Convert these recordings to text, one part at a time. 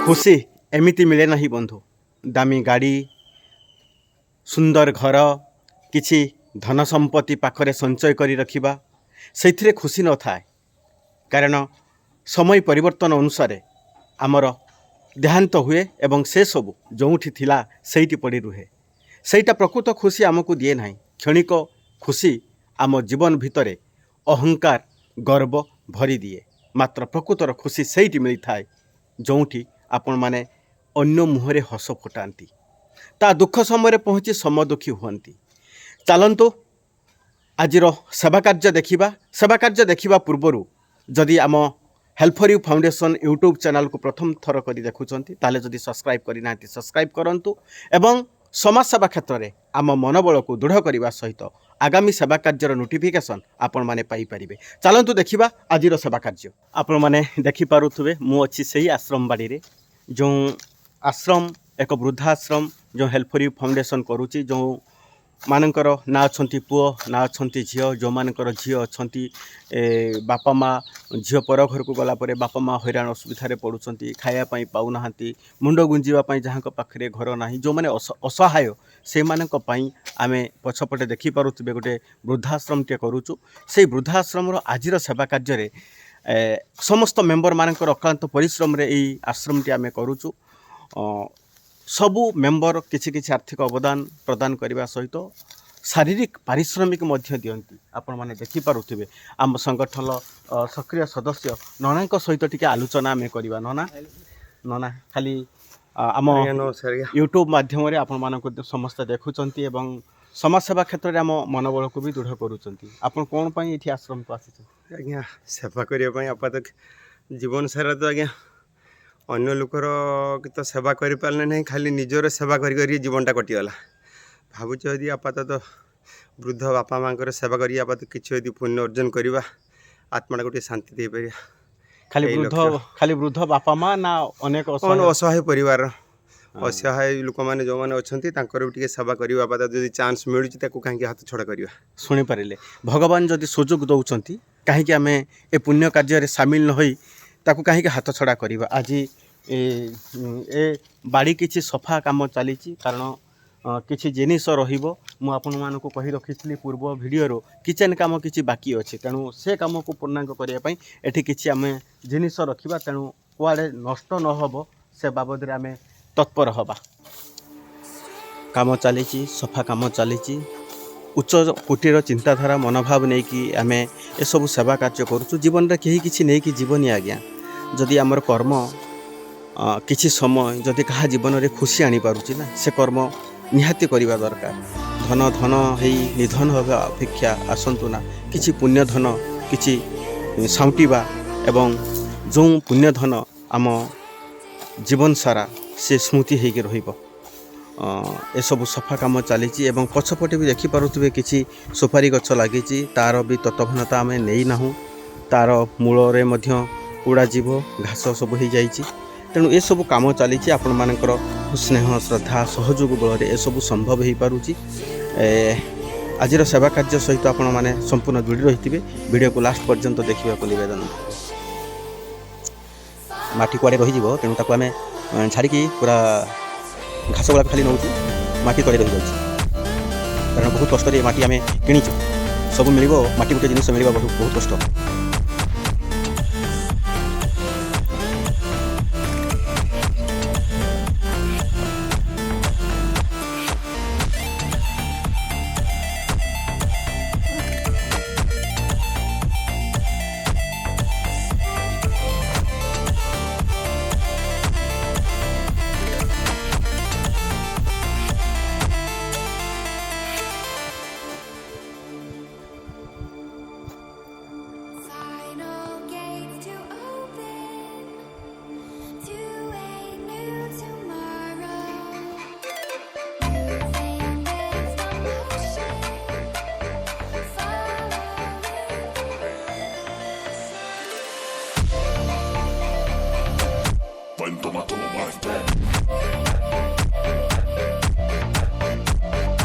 खुशी एमिति मिले नहीं बंधु। दामी गाड़ी, सुंदर घर, किछि धन संपत्ति पाखरे संचय करी रखिबा सेथिरे खुशी न थाए। कारण समय परिवर्तन अनुसार आमर देहांत हुए एवं से सब जोठी थिला सेठी पड़ी रुहे। सेटा प्रकृत खुशी आमको दिए नाही। क्षणिक खुशी आम जीवन भितरे अहंकार गर्व भरी दिए। मात्र प्रकृतर खुशी सेठी मिली थाए जोठी आपण माने अन्य मुहरे हस फुटाती। ता दुख समय पहुँची समदुखी हुअंती। चलतु आजिर सेवा कार्य देखिबा। सेवा कार्य देखिबा पूर्वरु जदि आम help for you foundation YouTube channel को प्रथम थर करी देखुचंती ताले जदि सब्सक्राइब करी नांती सब्सक्राइब करंतु एवं समाज सेवा क्षेत्र में आम मनोबल को दृढ़ करने सहित आगामी सेवा कार्यर नोटिफिकेशन आपण माने पाई परिबे। चलतु देखिबा आजिर सेवा कार्य। आपण माने देखि पारुथुबे मु अछि सेही आश्रम बाड़ी रे। जो आश्रम एक वृद्धाश्रम जो हेल्प फॉर यू फाउंडेशन करूची। जो मानकर ना अच्छी पुओ ना अच्छी झील जो मानकर झील अच्छा बापा माँ झील पर घर को गलापर बापा माँ हैरान असुविधा पड़ुंट खायापाई पाऊना मुंड गुंजापी जहाँ पाखे घर ना जो मैंने असहाय से आम पछपटे देखिपे गोटे वृद्धाश्रम टे करुचु। से वृद्धाश्रम आजिर सेवा कार्य समस्त मेम्बर मानकर अक्लांत परिश्रम रे यही आश्रम टी आम करुचु। सबू मेम्बर किछि किछि आर्थिक अवदान प्रदान करने सहित शारीरिक पारिश्रमिक मध्य दियंती। आपण माने देखि पारुथिबे आम संगठन सक्रिय सदस्य नना सहित टिके आलोचना आम करवा। नना खाली आम यूट्यूब माध्यम रे आपण मानको समस्त देखुचंती एवं समाज सेवा क्षेत्र में आम मनोबल को भी दृढ़ करुचंती। आपण कोन पई एठी आश्रम को आसी आज्ञा सेवा करने पई आपात जीवन सारा तो आज्ञा अन्य लोकर तो सेवा कर पारे ना खाली निजर सेवा कर जीवनटा कटिगला। भावुच यदि आपातत वृद्ध बापा माँ सेवा कर आपात कि पुण्य अर्जन करवा आत्मा गोटे शांति दे पार। खाली वृद्ध बापा माँ ना अनेक असहाय परिवार असहाय लोक मैंने जो मैंने अच्छा भी सेवा करवा आपात जब चान्स मिलूँ कहीं हाथ छड़ा करवा। शुणी पारे भगवान जदि सुजोग दौरान कहीं आम ए पुण्य कार्य सामिल न होई ताकू कहीं हाथ छड़ा करवा। आज ए बाड़ी किछि सफा काम चली कारण किछि जिनिस रहिबो। मु आपण मानको कहि रखिथली पूर्व वीडियो किचेन काम किछि बाकी अछि तेणु से काम को पूर्णांग करिया पई एठी किछि आमे जिनिस रखिबा तेणु कुआडे नष्ट न होबो से बाबद रे आमे तत्पर हबा। काम चली सफा काम चली उच्च कोटीर चिंताधारा मनोभाव नहीं कि आम ए सब सेवा कार्य करुचु। जीवन रे कहीं किछि नहीं कि जीवनी आज्ञा जदि आमर कर्म किछि समय जदि कहा जीवन रे खुशी आनी पारुछि ना से कर्म निहाती करिबा दरकार। धन धन हेई निधन होगा अपेक्षा आसंतु ना किछि पुण्य धन किछि साउटिबा एवं जो पुण्य धन आम जीवन सारा से स्मृति हेकि रहिबो। ए सब सफा काम चली एवं पछपटे भी देखि पारुथिबे किछि सुपारी गछ लागिछि तार भी तत्वभनता आमे नेई नाहु। तार मूल रे मध्य उड़ा जीव घास सब हो जाइछि तेणु ए सब काम चली आपण मानकर स्नेह श्रद्धा सहयोग बल ए सब संभव हो पारुछि। आजिर सेवा कार्य सहित आपण माने संपूर्ण जोड़ी रहिथिबे। वीडियो को लास्ट पर्यंत देखिबा को निवेदन। माटी कुआडे रहि जीवो तेणु ताको आमे छाड़ी पूरा घास गुड़ा खाली नौ माटी तले रही जाऊँ कारण बहुत कष्ट माटी आम किणीचु सब मिल माटी गोटे जिन मिलवा बहुत कष्ट।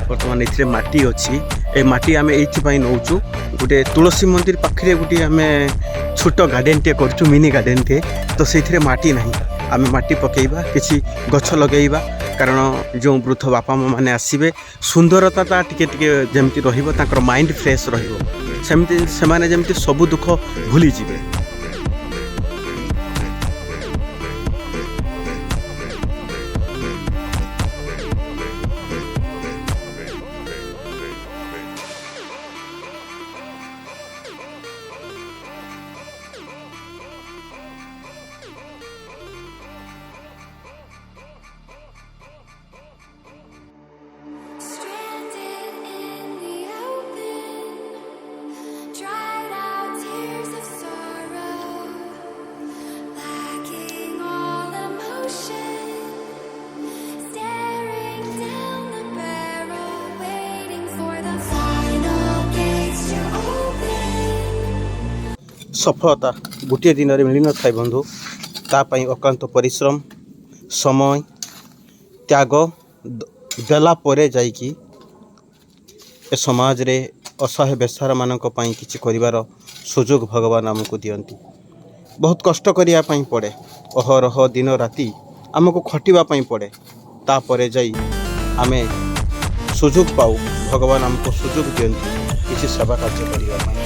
बर्तमान ये माटी अच्छी ए माटी आम ये नौचु गोटे तुलसी मंदिर पाखे गोटे आम छोट गार्डेन टे कर मिनी गार्डेन टे तो से माटी ना आमे माटी पकेइबा किछि गछ लगेइबा कारण जो वृद्ध बापा माँ मैंने आसबे सुंदरता टिके टिके जमती रहिबो ताकर माइंड फ्रेश रहिबो सेमती सेमाने जमती सब दुख भूली जिवे। Stranded in the open, dried out tears of sorrow, lacking all emotion, staring down the barrel, waiting for the final gates to open. सफलता गोटे दिन में मिल न था बंधु तापाई अक्लांत परिश्रम समय त्याग देला परे जाइकी ए समाज रे असहाय बेसार मानक पई किछि करिवार सुजोग भगवान हमको दियंती। बहुत कष्ट करिया पई पड़े अहरह दिन राति हमको खटिबा पई पड़े तापरे जाई आमे सुजोग पाऊ भगवान हमको सुजोग दियंती किछि सेवा कार्य करिया पई।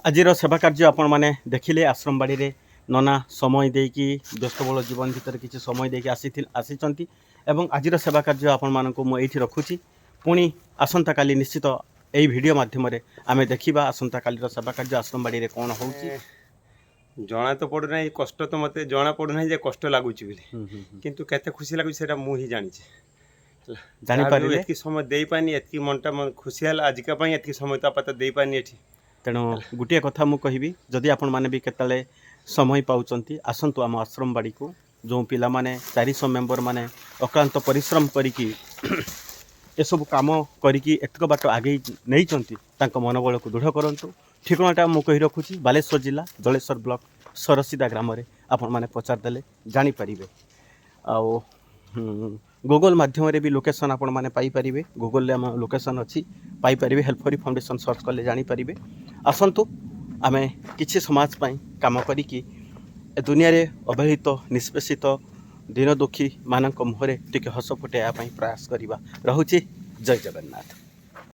आजिर सेवा कार्य आपण माने देखिले आश्रम बाड़ी रे नना समय देकी व्यस्तबहुल जीवन भितर किसी समय देकी आसीचंती एवं आजिर सेवा कार्य आपण मानकु मु एठी रखुची पुणी आसंता काली निश्चित एई वीडियो माध्यम रे आमे देखिबा आसंता कालीर सेवा कार्य आश्रम बाड़ी रे कोन होउची। जଣା तो पड़ू ना कष्ट तो मत जଣା पड़ू ना जे कष्ट लागुची बोली किंतु केते खुशी लागुची सेटा मु ही जानिचे जानि पारिले एतकी समय देई पानी एतकी मनटा मन खुशी हल आजिका पई एतकी समय तो आपत देई पानी एठी तेणु गोटे कथा मु कहबी जदि आपण माने भी केतले समय पाउचंती आसंतु आम आश्रम बाड़ी को जो पिला माने 400 मेंबर माने अक्लांत परिश्रम करिकी ए सब काम करिकी एतक बाट आगे नहीं चंती तांको मनोबल को दृढ़ करंतु। ठिकानाटा मु कहि रखुची बालेश्वर जिला जलेश्वर ब्लॉक सरसीदा ग्राम रे आपण माने पचार देले जानि परिबे। आउ गूगल माध्यम रे भी लोकेशन आपण माने पाई परिबे गूगल ले हम लोकेशन अछि पाई परिबे हेल्पफरी फाउंडेशन सर्च करले जानि परिबे। आसंतु आमे किछि समाज पई काम करिकी ए दुनिया रे अवहेलित निष्पेषित दिन दुखी मानक मुहरे टिके हस फुटाइबा पई प्रयास करिबा। रहुछि जय जगन्नाथ।